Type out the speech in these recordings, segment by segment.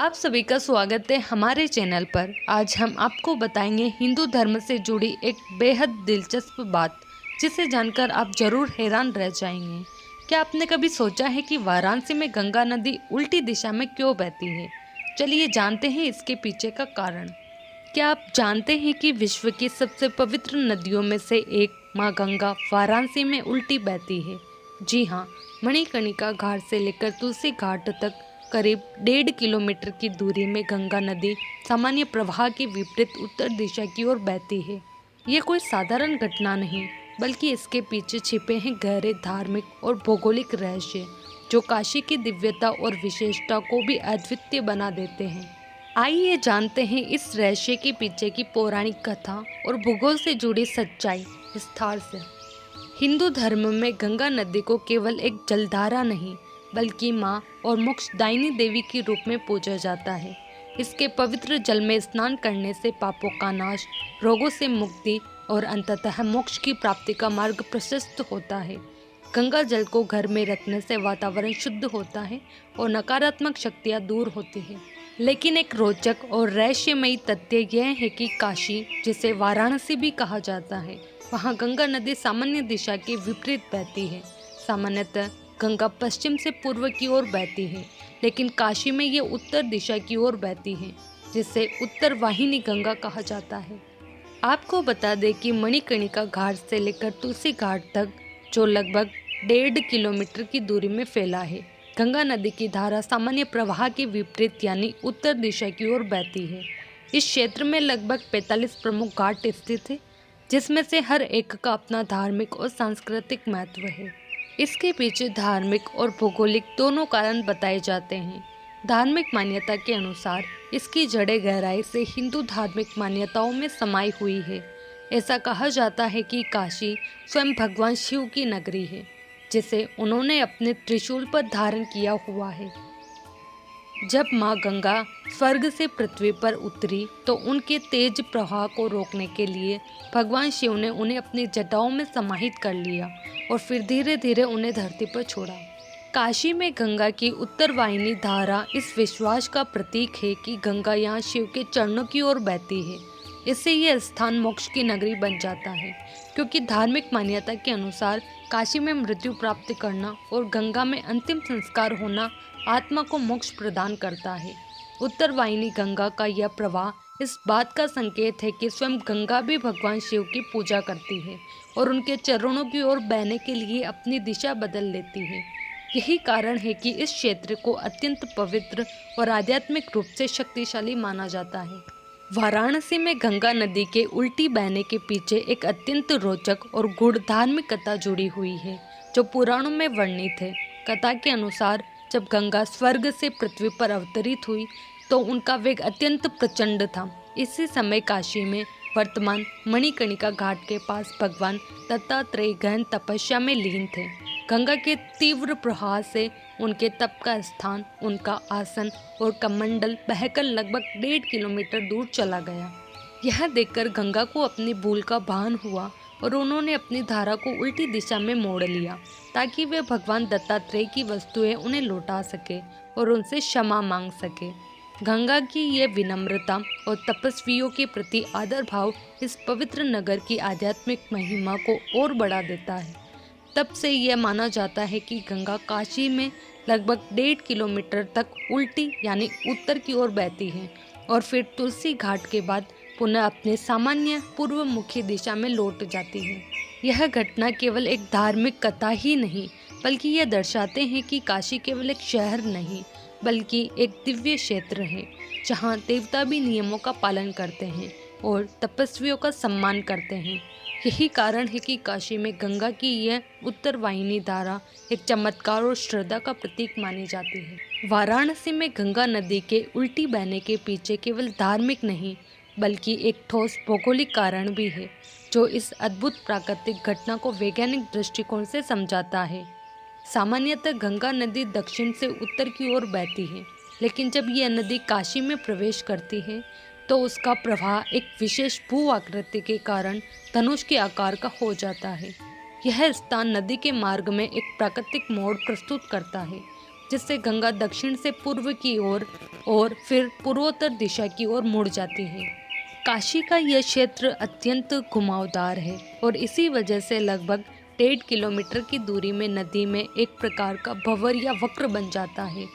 आप सभी का स्वागत है हमारे चैनल पर। आज हम आपको बताएंगे हिंदू धर्म से जुड़ी एक बेहद दिलचस्प बात, जिसे जानकर आप जरूर हैरान रह जाएंगे। क्या आपने कभी सोचा है कि वाराणसी में गंगा नदी उल्टी दिशा में क्यों बहती है? चलिए जानते हैं इसके पीछे का कारण। क्या आप जानते हैं कि विश्व की सबसे पवित्र नदियों में से एक माँ गंगा वाराणसी में उल्टी बहती है? जी हाँ, मणिकर्णिका घाट से लेकर तुलसी घाट तक करीब 1.5 किलोमीटर की दूरी में गंगा नदी सामान्य प्रवाह के विपरीत उत्तर दिशा की ओर बहती है। ये कोई साधारण घटना नहीं, बल्कि इसके पीछे छिपे हैं गहरे धार्मिक और भौगोलिक रहस्य, जो काशी की दिव्यता और विशेषता को भी अद्वितीय बना देते हैं। आइए जानते हैं इस रहस्य के पीछे की पौराणिक कथा और भूगोल से जुड़ी सच्चाई विस्तार से। हिंदू धर्म में गंगा नदी को केवल एक जलधारा नहीं, बल्कि माँ और मोक्षदायिनी देवी के रूप में पूजा जाता है। इसके पवित्र जल में स्नान करने से पापों का नाश, रोगों से मुक्ति और अंततः मोक्ष की प्राप्ति का मार्ग प्रशस्त होता है। गंगा जल को घर में रखने से वातावरण शुद्ध होता है और नकारात्मक शक्तियाँ दूर होती हैं। लेकिन एक रोचक और रहस्यमयी तथ्य यह है कि काशी, जिसे वाराणसी भी कहा जाता है, वहाँ गंगा नदी सामान्य दिशा के विपरीत बहती है। सामान्यतः गंगा पश्चिम से पूर्व की ओर बहती है, लेकिन काशी में ये उत्तर दिशा की ओर बहती है, जिसे उत्तर वाहिनी गंगा कहा जाता है। आपको बता दें कि मणिकर्णिका घाट से लेकर तुलसी घाट तक, जो लगभग 1.5 किलोमीटर की दूरी में फैला है, गंगा नदी की धारा सामान्य प्रवाह के विपरीत यानी उत्तर दिशा की ओर बहती है। इस क्षेत्र में लगभग 45 प्रमुख घाट स्थित है, जिसमें से हर एक का अपना धार्मिक और सांस्कृतिक महत्व है। इसके पीछे धार्मिक और भौगोलिक दोनों कारण बताए जाते हैं। धार्मिक मान्यता के अनुसार इसकी जड़ें गहराई से हिंदू धार्मिक मान्यताओं में समाई हुई है। ऐसा कहा जाता है कि काशी स्वयं भगवान शिव की नगरी है, जिसे उन्होंने अपने त्रिशूल पर धारण किया हुआ है। जब माँ गंगा स्वर्ग से पृथ्वी पर उतरी, तो उनके तेज प्रवाह को रोकने के लिए भगवान शिव ने उन्हें अपनी जटाओं में समाहित कर लिया और फिर धीरे धीरे उन्हें धरती पर छोड़ा। काशी में गंगा की उत्तर वाहिनी धारा इस विश्वास का प्रतीक है कि गंगा यहाँ शिव के चरणों की ओर बहती है। इससे यह स्थान मोक्ष की नगरी बन जाता है, क्योंकि धार्मिक मान्यता के अनुसार काशी में मृत्यु प्राप्त करना और गंगा में अंतिम संस्कार होना आत्मा को मोक्ष प्रदान करता है। उत्तर वाहिनी गंगा का यह प्रवाह इस बात का संकेत है कि स्वयं गंगा भी भगवान शिव की पूजा करती है और उनके चरणों की ओर बहने के लिए अपनी दिशा बदल लेती है। यही कारण है कि इस क्षेत्र को अत्यंत पवित्र और आध्यात्मिक रूप से शक्तिशाली माना जाता है। वाराणसी में गंगा नदी के उल्टी बहने के पीछे एक अत्यंत रोचक और गूढ़ धार्मिक कथा जुड़ी हुई है, जो पुराणों में वर्णित है। कथा के अनुसार जब गंगा स्वर्ग से पृथ्वी पर अवतरित हुई, तो उनका वेग अत्यंत प्रचंड था। इसी समय काशी में वर्तमान मणिकर्णिका घाट के पास भगवान दत्तात्रेय गहन तपस्या में लीन थे। गंगा के तीव्र प्रवाह से उनके तप का स्थान, उनका आसन और कमंडल बहकर लगभग 1.5 किलोमीटर दूर चला गया। यह देखकर गंगा को अपनी भूल का भान हुआ और उन्होंने अपनी धारा को उल्टी दिशा में मोड़ लिया, ताकि वे भगवान दत्तात्रेय की वस्तुएं उन्हें लौटा सके और उनसे क्षमा मांग सके। गंगा की ये विनम्रता और तपस्वियों के प्रति आदर भाव इस पवित्र नगर की आध्यात्मिक महिमा को और बढ़ा देता है। तब से यह माना जाता है कि गंगा काशी में लगभग 1.5 किलोमीटर तक उल्टी यानी उत्तर की ओर बहती है और फिर तुलसी घाट के बाद पुनः अपने सामान्य पूर्वमुखी दिशा में लौट जाती है। यह घटना केवल एक धार्मिक कथा ही नहीं, बल्कि यह दर्शाते हैं कि काशी केवल एक शहर नहीं, बल्कि एक दिव्य क्षेत्र है, जहाँ देवता भी नियमों का पालन करते हैं और तपस्वियों का सम्मान करते हैं। यही कारण है कि काशी में गंगा की यह उत्तर वाहिनी धारा एक चमत्कार और श्रद्धा का प्रतीक मानी जाती है। वाराणसी में गंगा नदी के उल्टी बहने के पीछे केवल धार्मिक नहीं, बल्कि एक ठोस भौगोलिक कारण भी है, जो इस अद्भुत प्राकृतिक घटना को वैज्ञानिक दृष्टिकोण से समझाता है। सामान्यतः गंगा नदी दक्षिण से उत्तर की ओर बहती है, लेकिन जब यह नदी काशी में प्रवेश करती है, तो उसका प्रवाह एक विशेष भू आकृति के कारण धनुष के आकार का हो जाता है। यह स्थान नदी के मार्ग में एक प्राकृतिक मोड़ प्रस्तुत करता है जिससे गंगा दक्षिण से पूर्व की ओर और फिर पूर्वोत्तर दिशा की ओर मुड़ जाती है। काशी का यह क्षेत्र अत्यंत घुमावदार है और इसी वजह से लगभग 1.5 किलोमीटर की दूरी में नदी में एक प्रकार का भंवर या वक्र बन जाता है।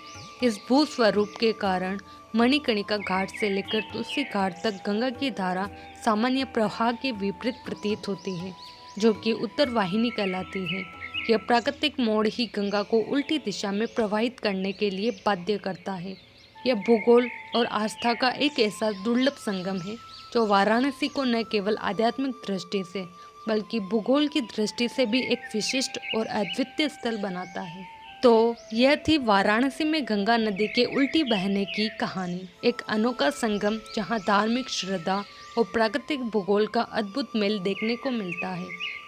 इस भूस्वरूप के कारण मणिकर्णिका घाट से लेकर तुलसी घाट तक गंगा की धारा सामान्य प्रवाह के विपरीत प्रतीत होती है, जो कि उत्तर वाहिनी कहलाती है। यह प्राकृतिक मोड़ ही गंगा को उल्टी दिशा में प्रवाहित करने के लिए बाध्य करता है। यह भूगोल और आस्था का एक ऐसा दुर्लभ संगम है जो वाराणसी को न केवल आध्यात्मिक दृष्टि से बल्कि भूगोल की दृष्टि से भी एक विशिष्ट और अद्वितीय स्थल बनाता है। तो यह थी वाराणसी में गंगा नदी के उल्टी बहने की कहानी। एक अनोखा संगम जहां धार्मिक श्रद्धा और प्राकृतिक भूगोल का अद्भुत मेल देखने को मिलता है।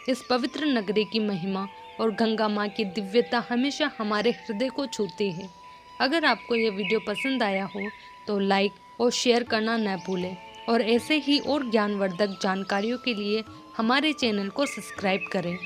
इस पवित्र नगरी की महिमा और गंगा माँ की दिव्यता हमेशा हमारे हृदय को छूती है। अगर आपको यह वीडियो पसंद आया हो तो लाइक और शेयर करना न भूलें और ऐसे ही और ज्ञानवर्धक जानकारियों के लिए हमारे चैनल को सब्सक्राइब करें।